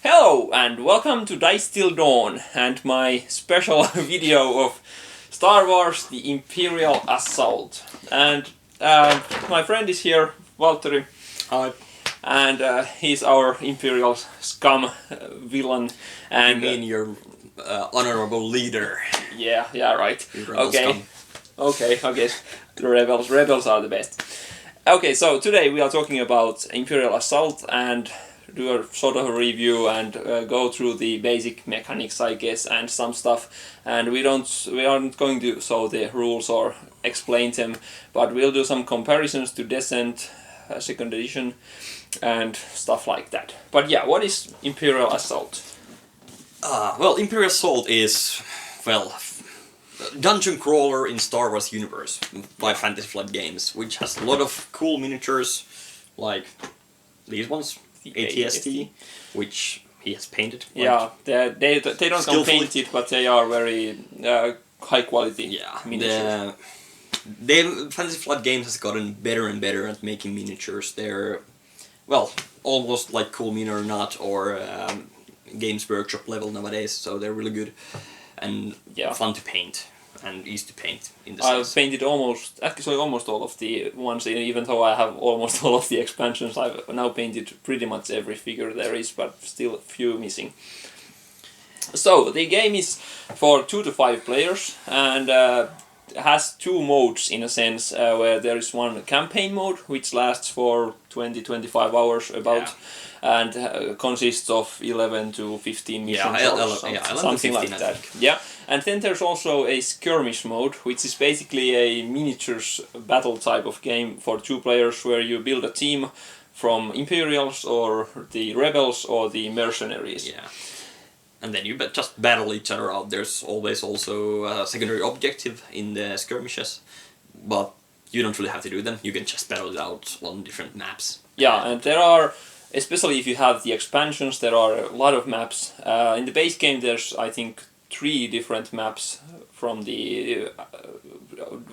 Hello and welcome to DiceTillDawn and my special video of Star Wars The Imperial Assault. And my friend is here, Valtteri. Hi. And he's our Imperial scum villain. And You mean your honorable leader? Yeah, right. Okay. Okay, I guess the rebels are the best. Okay, so today we are talking about Imperial Assault and do a sort of a review and go through the basic mechanics, I guess, and some stuff. And we aren't going to show the rules or explain them, but we'll do some comparisons to Descent, second edition, and stuff like that. But yeah, what is Imperial Assault? Well, Imperial Assault is, well, dungeon crawler in Star Wars universe by Fantasy Flight Games, which has a lot of cool miniatures, like these ones, ATST, which he has painted. Yeah, they don't come painted, but they are very high quality miniatures. Fantasy Flight Games has gotten better and better at making miniatures. They're, well, almost like Cool Mini or Not or Games Workshop level nowadays, so they're really good and fun to paint and easy to paint in the sense. I've painted almost all of the ones, even though I have almost all of the expansions. I've now painted pretty much every figure there is, but still a few missing. So the game is for 2 to 5 players and has 2 modes in a sense, where there is one campaign mode which lasts for 20-25 hours about, and consists of 11 to 15 missions or something like that. Yeah, and then there's also a skirmish mode, which is basically a miniatures battle type of game for 2 players, where you build a team from Imperials or the Rebels or the Mercenaries. Yeah. And then you just battle each other out. There's always also a secondary objective in the skirmishes, but you don't really have to do them. You can just battle it out on different maps. Yeah, and there are, especially if you have the expansions, there are a lot of maps. In the base game there's, I think, 3 different maps from the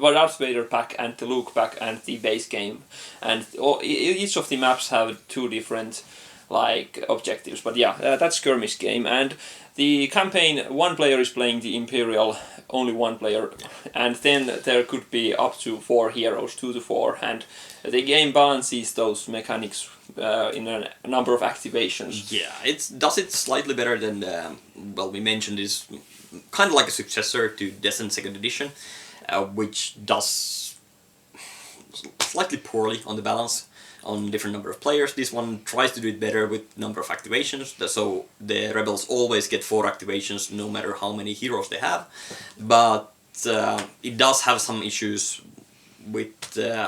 Darth Vader pack and the Luke pack and the base game. And each of the maps have 2 different objectives, but that's skirmish game. And the campaign, 1 player is playing the Imperial, only 1 player, and then there could be up to 4 heroes, 2 to 4, and the game balances those mechanics in a number of activations. Yeah, it does it slightly better than well, we mentioned is kind of like a successor to Descent 2nd edition, which does slightly poorly on the balance on different number of players. This one tries to do it better with number of activations, so the rebels always get 4 activations no matter how many heroes they have, but it does have some issues with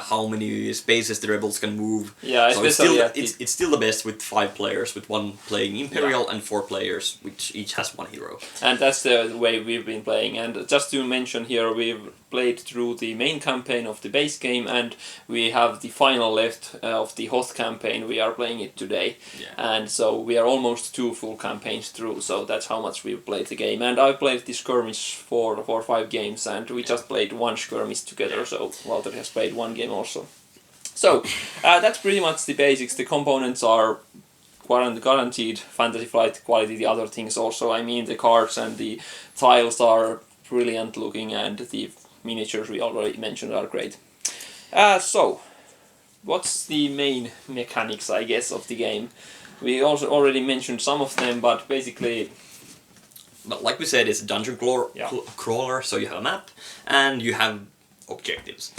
how many spaces the rebels can move. Yeah, so it's still the best with 5 players, with 1 playing Imperial and 4 players, which each has 1 hero. And that's the way we've been playing. And just to mention here, we've played through the main campaign of the base game, and we have the final left of the Hoth campaign. We are playing it today, and so we are almost 2 full campaigns through. So that's how much we've played the game. And I've played the skirmish for 4 or 5 games, and we just played 1 skirmish together. So Valtteri has played 1 game also. So that's pretty much the basics. The components are guaranteed Fantasy Flight quality. The other things also, I mean, the cards and the tiles are brilliant looking, and the miniatures we already mentioned are great. So what's the main mechanics, I guess, of the game? We also already mentioned some of them, but basically, but like we said, it's a dungeon crawler, so you have a map and you have objectives.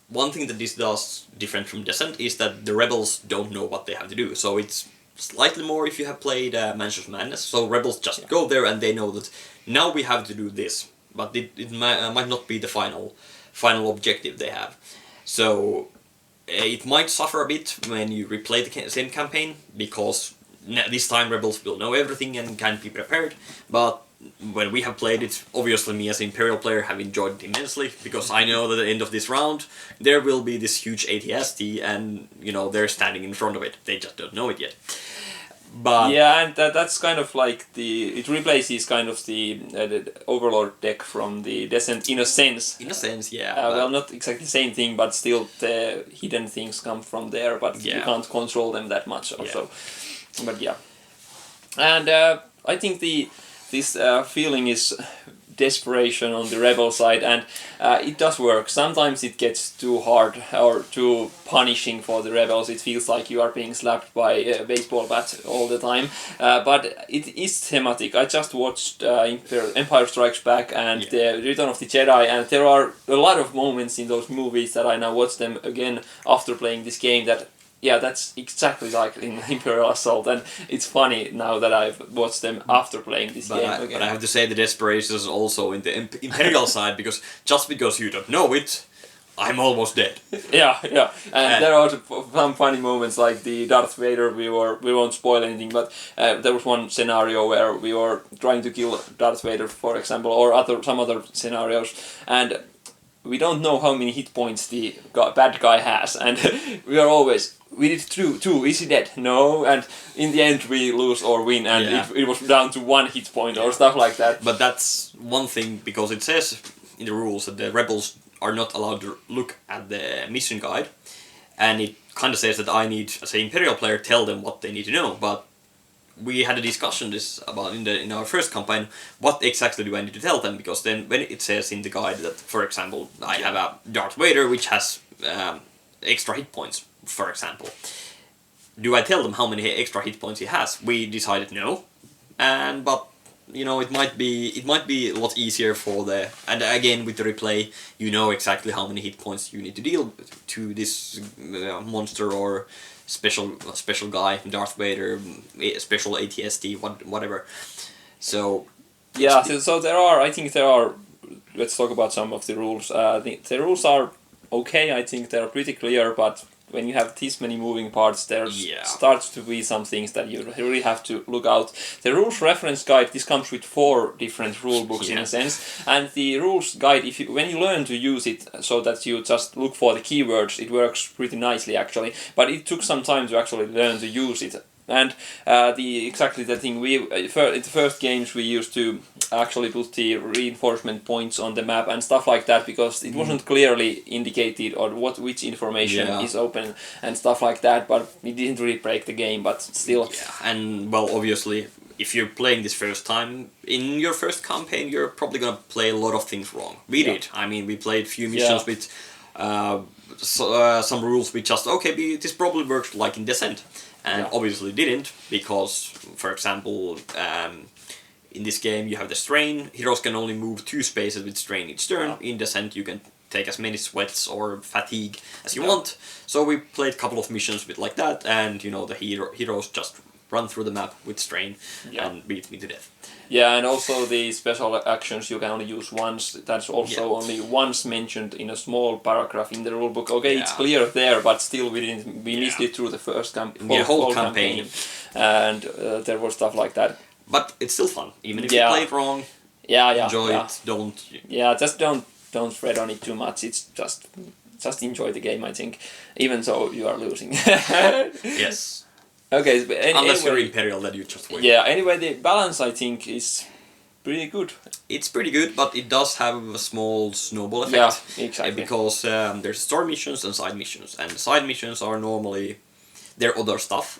One thing that this does different from Descent is that the rebels don't know what they have to do, so it's slightly more if you have played Mansions of Madness. So rebels just go there and they know that now we have to do this, but it might not be the final objective they have. So it might suffer a bit when you replay the same campaign, because this time rebels will know everything and can be prepared, but when we have played it, obviously me as an Imperial player have enjoyed it immensely, because I know that at the end of this round there will be this huge ATST and, you know, they're standing in front of it. They just don't know it yet. But yeah, and that's kind of like it replaces kind of the Overlord deck from the Descent in a sense. In a sense, yeah. Well, not exactly the same thing, but still the hidden things come from there, but you can't control them that much also. Yeah. But yeah. And I think this feeling is desperation on the rebel side, and it does work. Sometimes it gets too hard or too punishing for the rebels. It feels like you are being slapped by a baseball bat all the time, but it is thematic. I just watched Empire Strikes Back and the Return of the Jedi, and there are a lot of moments in those movies that I now watch them again after playing this game that that's exactly like in Imperial Assault, and it's funny now that I've watched them after playing this game again. But I have to say the desperation is also in the Imperial side, because just because you don't know it, I'm almost dead. Yeah, and there are some funny moments like the Darth Vader. We won't spoil anything, but there was one scenario where we were trying to kill Darth Vader, for example, or some other scenarios, and we don't know how many hit points the bad guy has, and we are always, we did two, is he dead? No, and in the end we lose or win, and it was down to 1 hit point or stuff like that. But that's one thing, because it says in the rules that the rebels are not allowed to look at the mission guide, and it kind of says that I need, as an Imperial player, tell them what they need to know, but we had a discussion about in our first campaign, what exactly do I need to tell them, because then when it says in the guide that, for example, I have a Darth Vader which has extra hit points, for example, do I tell them how many extra hit points he has? We decided no, but you know, it might be a lot easier for and again with the replay, you know exactly how many hit points you need to deal to this monster or special guy, Darth Vader, special ATST, whatever. So yeah, so I think there are. Let's talk about some of the rules. The rules are okay. I think they are pretty clear, but when you have this many moving parts, there starts to be some things that you really have to look out. The rules reference guide, this comes with 4 different rule books in a sense, and the rules guide, when you learn to use it so that you just look for the keywords, it works pretty nicely actually, but it took some time to actually learn to use it. And exactly the thing, in the first games we used to actually put the reinforcement points on the map and stuff like that, because it wasn't clearly indicated or which information is open and stuff like that, but it didn't really break the game, but still. Yeah, and well, obviously, if you're playing this first time, in your first campaign, you're probably gonna play a lot of things wrong. We did. I mean, we played few missions with some rules we just, this probably works like in Descent. And obviously didn't, because, for example, in this game you have the strain. Heroes can only move 2 spaces with strain each turn. In Descent you can take as many sweats or fatigue as you want. So we played a couple of missions with like that, and you know, the heroes just run through the map with strain and beat me to death. Yeah, and also the special actions you can only use once. That's also only once mentioned in a small paragraph in the rulebook. Okay, it's clear there, but still we missed it through the first whole campaign. And there was stuff like that. But it's still fun, even if you play it wrong. Enjoy it. Don't. Yeah, just don't fret on it too much. It's just enjoy the game, I think, even though you are losing. Yes. Okay, unless you're Imperial, that you just win. Yeah, anyway, the balance I think is pretty good. It's pretty good, but it does have a small snowball effect. Yeah, exactly. Because there's story missions and side missions, and side missions are normally their other stuff,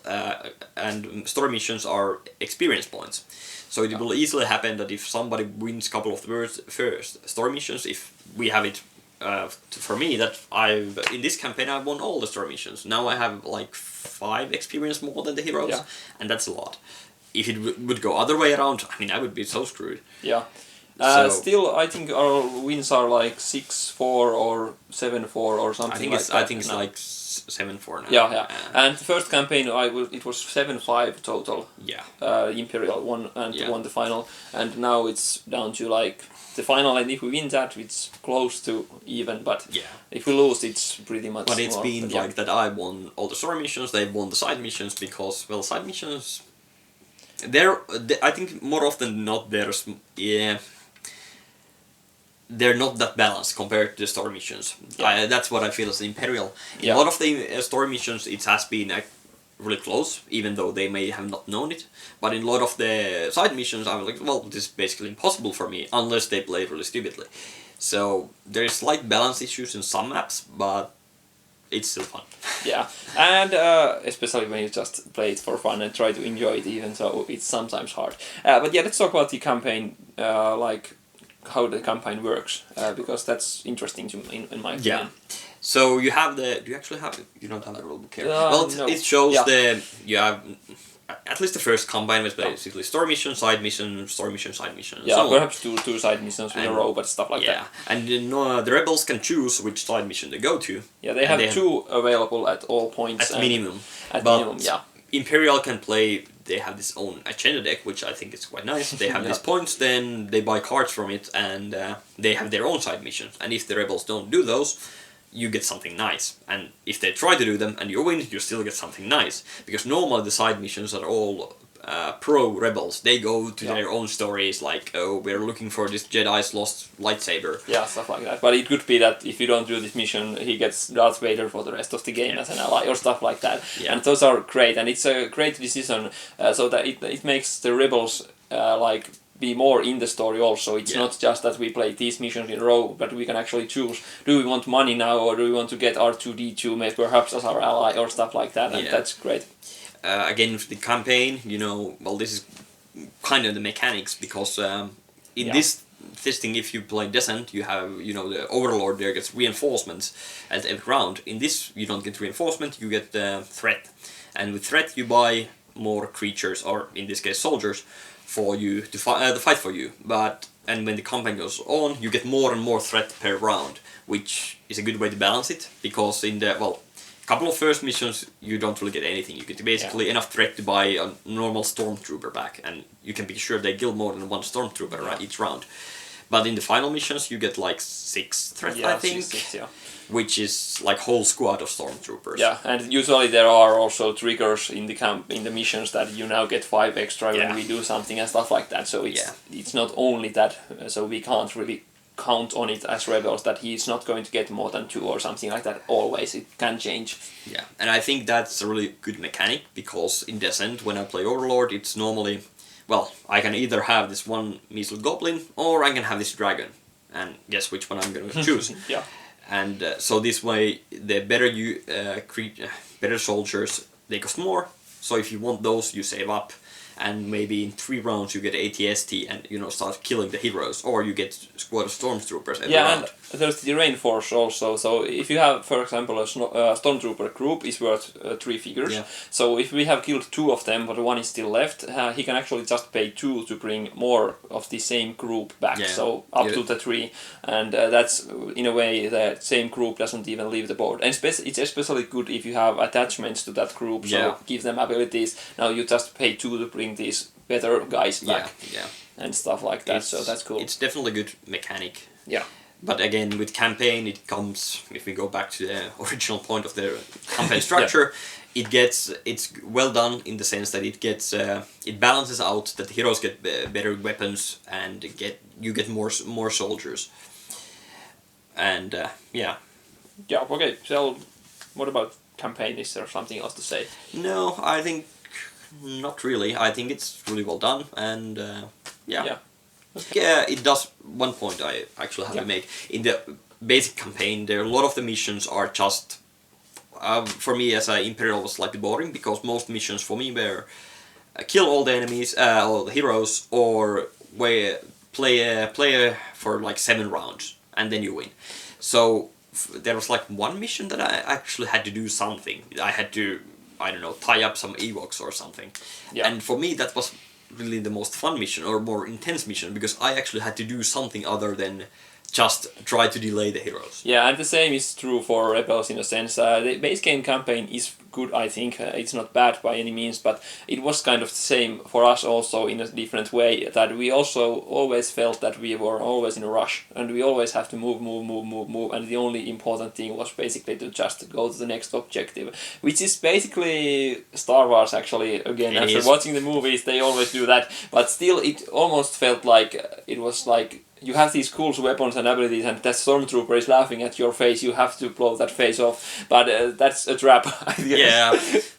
and story missions are experience points. So it will easily happen that if somebody wins a couple of the first story missions, if we have it, for me, that in this campaign I won all the story missions. Now I have like 5 experience more than the heroes, and that's a lot. If it would go other way around, I mean, I would be so screwed. Yeah. Still, I think our wins are like 6-4 or 7-4 or something like that. I think it's like 7-4 now. Yeah. And the first campaign, it was 7-5 total. Yeah. Imperial won the final, and now it's down to like the final, and if we win that, it's close to even, but if we lose, it's pretty much. But it's been like that. I won all the story missions. They won the side missions because, well, side missions. I think more often than not, they're not that balanced compared to the story missions. That's what I feel as the Imperial. In a lot of the story missions, it has been really close, even though they may have not known it. But in a lot of the side missions, I was like, well, this is basically impossible for me, unless they play really stupidly. So there's slight balance issues in some maps, but it's still fun. Yeah, and especially when you just play it for fun and try to enjoy it, even though it's sometimes hard. But yeah, let's talk about the campaign, like how the campaign works, because that's interesting to me, in my opinion. Yeah. So you have the. Do you actually have it? You don't have the rulebook here. Well, No. it shows the. You have. At least the first campaign was basically story mission, side mission, story mission, side mission. Yeah, so perhaps two side missions in a row, but stuff like that. Yeah, and the rebels can choose which side mission they go to. Yeah, they have two available at all points. At minimum. At minimum, yeah. Imperial can play. They have this own agenda deck, which I think is quite nice. They have these points, then they buy cards from it, and they have their own side missions. And if the rebels don't do those, you get something nice. And if they try to do them and you win, you still get something nice. Because normally the side missions are all pro-rebels. They go to their own stories, like, oh, we're looking for this Jedi's lost lightsaber. Yeah, stuff like that. But it could be that if you don't do this mission, he gets Darth Vader for the rest of the game as an ally, or stuff like that. Yeah. And those are great, and it's a great decision, so that it makes the rebels, like, be more in the story also. It's not just that we play these missions in a row, but we can actually choose, do we want money now, or do we want to get R2-D2 maybe perhaps as our ally, or stuff like that, and that's great. Again, with the campaign, well, this is kind of the mechanics, because in this thing, if you play Descent, you have, the Overlord there gets reinforcements at every round. In this, you don't get reinforcement, you get threat. And with threat, you buy more creatures, or in this case, soldiers, for you to fight for you. And when the campaign goes on, you get more and more threat per round, which is a good way to balance it, because in the, couple of first missions, you don't really get anything. You get basically enough threat to buy a normal stormtrooper back, and you can be sure they kill more than one stormtrooper each round. But in the final missions, you get like 6 threat, I think, six, which is like whole squad of stormtroopers. Yeah, and usually there are also triggers in the missions that you now get 5 extra when we do something and stuff like that. So it's not only that. So we can't really count on it as rebels that he's not going to get more than 2 or something like that. Always, it can change. Yeah, and I think that's a really good mechanic, because in Descent, when I play Overlord, it's normally, I can either have this one measly goblin or I can have this dragon, and guess which one I'm going to choose. Yeah. And so this way, the better you better soldiers, they cost more. So if you want those, you save up, and maybe in 3 rounds you get ATST and start killing the heroes, or you get squad of stormtroopers every round. And there's the reinforce also. So if you have, for example, a stormtrooper group is worth 3 figures. Yeah. So if we have killed 2 of them, but 1 is still left, he can actually just pay 2 to bring more of the same group back. Yeah. So up to the 3, and that's in a way the same group doesn't even leave the board. And it's especially good if you have attachments to that group. So give them abilities. Now you just pay 2 to bring these better guys back. And stuff like that. So that's cool. It's definitely a good mechanic. Yeah. But again, with campaign, it comes, if we go back to the original point of the campaign structure, it's well done in the sense that it balances out that the heroes get better weapons and you get more soldiers. And Yeah, okay, so what about campaign? Is there something else to say? No, I think not really. I think it's really well done, and it does. One point I actually have to make. In the basic campaign, a lot of the missions are just, for me as an Imperial, was slightly boring, because most missions for me were kill all the enemies, all the heroes, or play for like 7 rounds, and then you win. So there was like one mission that I actually had to do something. I had to, I don't know, tie up some Ewoks or something. Yeah. And for me that was really the most fun mission, or more intense mission, because I actually had to do something other than just try to delay the heroes. Yeah, and the same is true for Rebels in a sense. The base game campaign is good, I think. It's not bad by any means, but it was kind of the same for us also in a different way, that we also always felt that we were always in a rush, and we always have to move, and the only important thing was basically to just go to the next objective, which is basically Star Wars actually. Again, after watching the movies, they always do that, but still it almost felt like it was like you have these cool weapons and abilities, and that stormtrooper is laughing at your face. You have to blow that face off, but that's a trap. I guess. Yeah,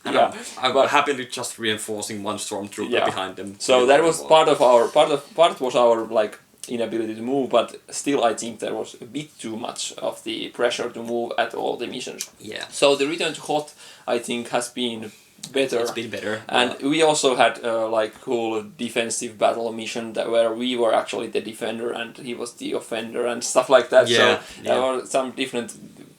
and Yeah, I'm but- happily just reinforcing one stormtrooper Yeah. behind them. So that was part was our like inability to move, but still I think there was a bit too much of the pressure to move at all the missions. Yeah, So the return to Hot, I think, has been better. it's been better. And we also had like cool defensive battle mission where we were actually the defender and he was the offender and stuff like that. Yeah, So there are some different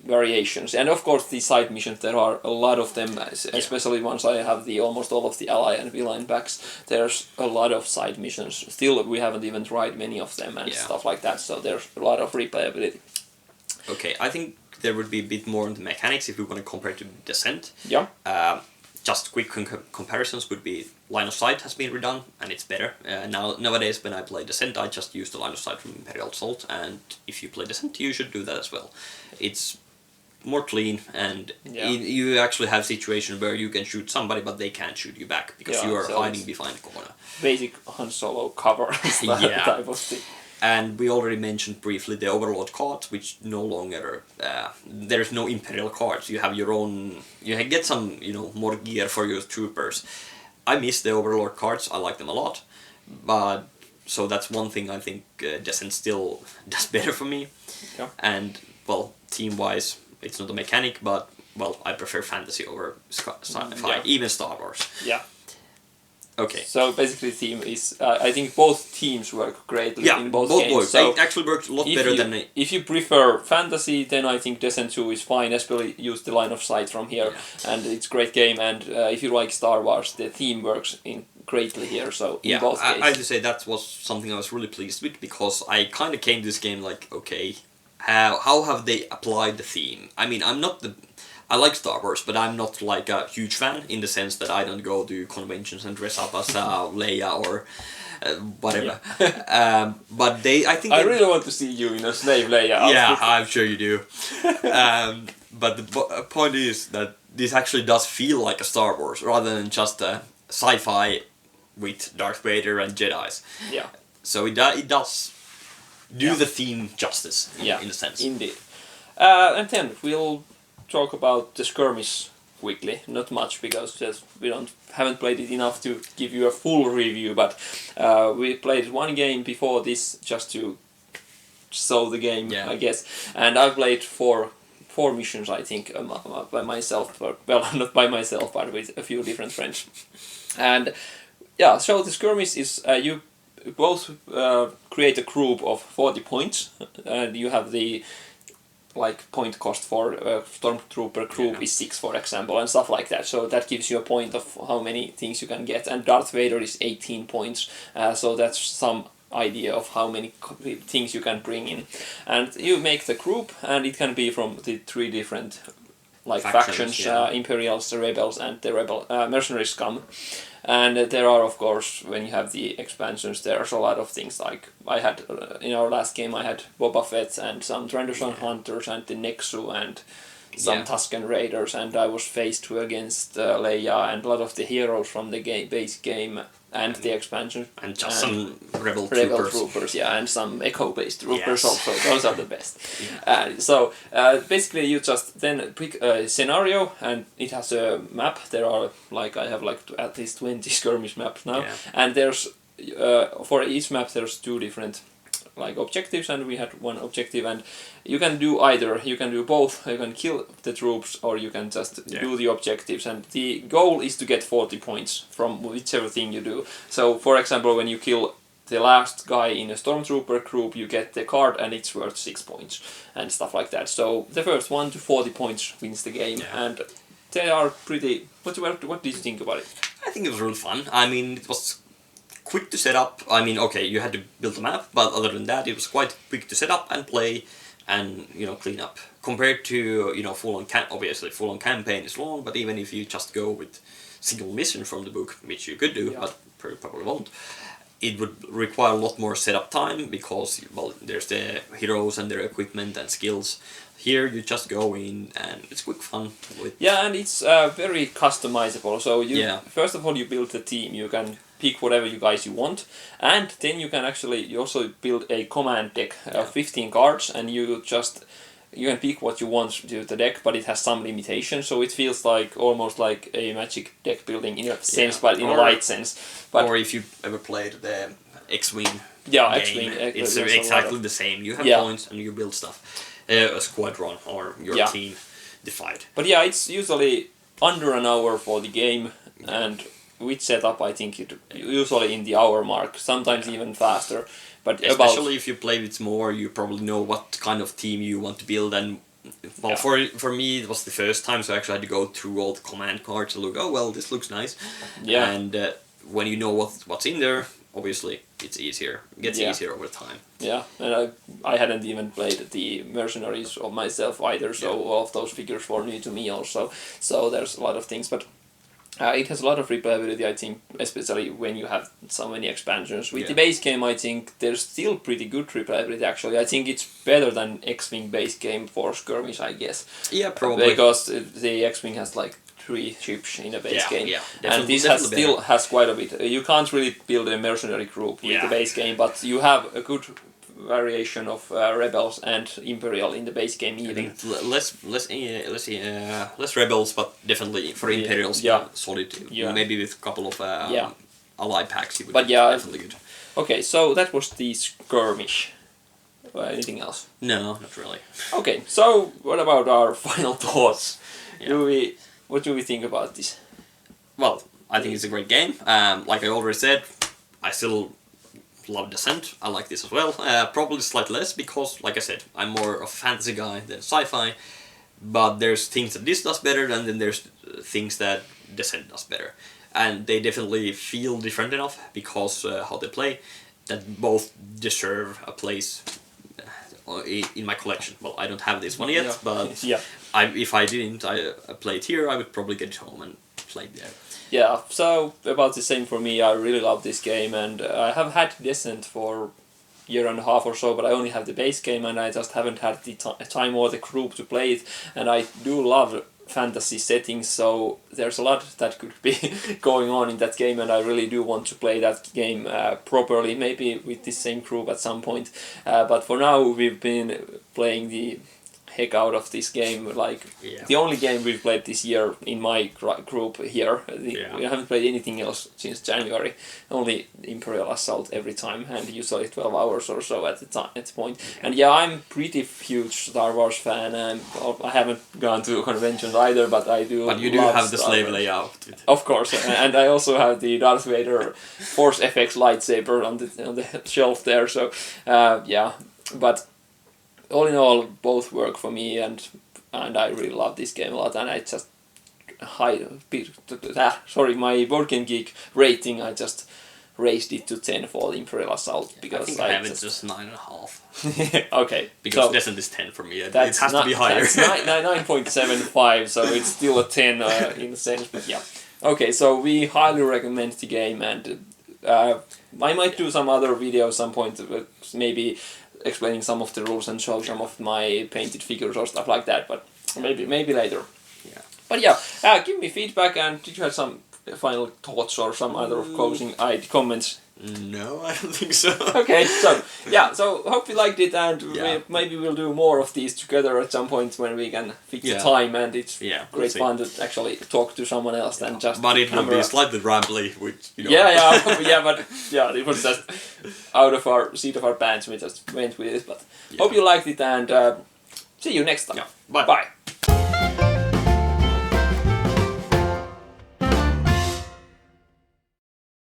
variations, and of course the side missions, there are a lot of them, especially once I have almost all of the ally and villain packs. There's a lot of side missions. Still, we haven't even tried many of them and stuff like that. So there's a lot of replayability. Okay, I think there would be a bit more on the mechanics if we want to compare to Descent. Yeah. Just quick comparisons would be line of sight has been redone and it's better. Nowadays when I play Descent I just use the line of sight from Imperial Assault, and if you play Descent you should do that as well. It's more clean, and you actually have situations where you can shoot somebody but they can't shoot you back because you are hiding behind the corner. Basic Han Solo cover type of thing. And we already mentioned briefly the Overlord cards, which no longer there's no Imperial cards. You have your own. You get some, more gear for your troopers. I miss the Overlord cards. I like them a lot, but so that's one thing I think Descent still does better for me. Yeah. And well, team-wise, it's not a mechanic, but well, I prefer fantasy over sci-fi, even Star Wars. Yeah. Okay. So basically, theme is I think both teams work greatly in both games. Work. So it actually works a lot better than if you prefer fantasy, then I think Descent 2 is fine. Especially use the line of sight from here, and it's a great game. And if you like Star Wars, the theme works greatly here. So in both cases, I have to say that was something I was really pleased with, because I kind of came to this game like, okay, how have they applied the theme? I mean, I like Star Wars, but I'm not like a huge fan in the sense that I don't go to conventions and dress up as Leia or whatever. But I think I really want to see you in a slave Leia outfit. Yeah, I'm sure you do. But the point is that this actually does feel like a Star Wars rather than just a sci-fi with Darth Vader and Jedis. Yeah. So it does do the theme justice in a sense. Indeed. And then we'll talk about the Skirmish quickly. Not much because we haven't played it enough to give you a full review, but we played one game before this just to show the game, I guess. And I've played four missions, I think, by myself. Well, not by myself, but with a few different friends. And yeah, so the Skirmish is you both create a group of 40 points, and you have the point cost for stormtrooper group is 6, for example, and stuff like that. So that gives you a point of how many things you can get. And Darth Vader is 18 points, so that's some idea of how many things you can bring in. And you make the group, and it can be from the 3 different factions, Imperials, the Rebels, and the mercenaries come. And there are, of course, when you have the expansions, there's a lot of things like I had in our last game. I had Boba Fett and some Trandoshan Hunters and the Nexu and some Tusken Raiders, and I was faced against Leia and a lot of the heroes from the base game and the expansion. And just some Rebel troopers, and some Echo-based troopers also. Those are the best. So basically you just then pick a scenario, and it has a map. There are I have at least 20 skirmish maps now. And there's for each map there's 2 different objectives, and we had 1 objective, and you can do either. You can do both. You can kill the troops, or you can just do the objectives, and the goal is to get 40 points from whichever thing you do. So for example, when you kill the last guy in a stormtrooper group, you get the card and it's worth 6 points and stuff like that. So the first 1 to 40 points wins the game, and they are pretty... What did you think about it? I think it was really fun. I mean, it was quick to set up. I mean, okay, you had to build a map, but other than that, it was quite quick to set up and play and, clean up. Compared to, full-on campaign is long, but even if you just go with single mission from the book, which you could do, but probably won't, it would require a lot more setup time because, well, there's the heroes and their equipment and skills. Here you just go in and it's quick fun. And it's very customizable. So you first of all you build the team. You can pick whatever you want, and then you can you also build a command deck of 15 cards, and you can pick what you want to the deck, but it has some limitations, so it feels like almost like a Magic deck building in a sense, but in a light sense. But or if you ever played the X-Wing X-Wing, it's exactly the same. You have points and you build stuff. A squadron or your team defied. But yeah, it's usually under an hour for the game, and with setup I think it usually in the hour mark, sometimes even faster. But especially if you play it more, you probably know what kind of team you want to build. And well, for me it was the first time, so I actually had to go through all the command cards and look. Oh well, this looks nice. Yeah. And when you know what's in there, obviously it's easier. It gets easier over time. Yeah, and I hadn't even played the mercenaries of myself either, so all of those figures were new to me also. So there's a lot of things, but. It has a lot of replayability, I think, especially when you have so many expansions. With the base game, I think there's still pretty good replayability, actually. I think it's better than X-Wing base game for Skirmish, I guess. Yeah, probably. Because the X-Wing has like 3 ships in a base game. Yeah, and this still has quite a bit. You can't really build a mercenary group with the base game, but you have a good variation of rebels and Imperial in the base game even. Less rebels, but definitely for Imperials, solid. Maybe with a couple of ally packs, it would be definitely good. Okay, so that was the Skirmish. Anything else? No, not really. Okay, so what about our final thoughts? What do we think about this? Well, I think it's a great game. Like I already said, I still love Descent. I like this as well. Probably slightly less because, like I said, I'm more of a fantasy guy than sci-fi. But there's things that this does better, and then there's things that Descent does better. And they definitely feel different enough because how they play, that both deserve a place in my collection. Well, I don't have this one yet, but if I didn't play it here, I would probably get it home and play it there. Yeah, so about the same for me. I really love this game, and I have had Descent for a year and a half or so, but I only have the base game, and I just haven't had the time or the group to play it. And I do love fantasy settings, so there's a lot that could be going on in that game, and I really do want to play that game properly, maybe with the same group at some point. But for now, we've been playing the heck out of this game. The only game we've played this year in my group here. We haven't played anything else since January. Only Imperial Assault every time, and usually 12 hours or so at the point. And I'm pretty huge Star Wars fan, and I haven't gone to conventions either, but I do. But you do have the slave layout. Of course, and I also have the Darth Vader Force FX lightsaber on the shelf there. So but. All in all, both work for me, and I really love this game a lot. And I just my Board Game Geek rating, I just raised it to 10 for the Imperial Assault because I think I have it just 9.5. Okay, because so Descent is 10 for me. It has to be higher. That's 9.75, so it's still a 10 in a sense. But okay, so we highly recommend the game, and I might do some other video at some point, maybe explaining some of the rules and show some of my painted figures or stuff like that, but maybe later. Yeah. But give me feedback, and did you have some final thoughts or some other closing comments? No, I don't think so. Okay, so hope you liked it, and maybe we'll do more of these together at some point when we can fix the time, and it's great fun to actually talk to someone else than just. But it will be slightly rambly, which but it was just out of our seat of our pants. We just went with it, but hope you liked it, and see you next time. Bye. Bye.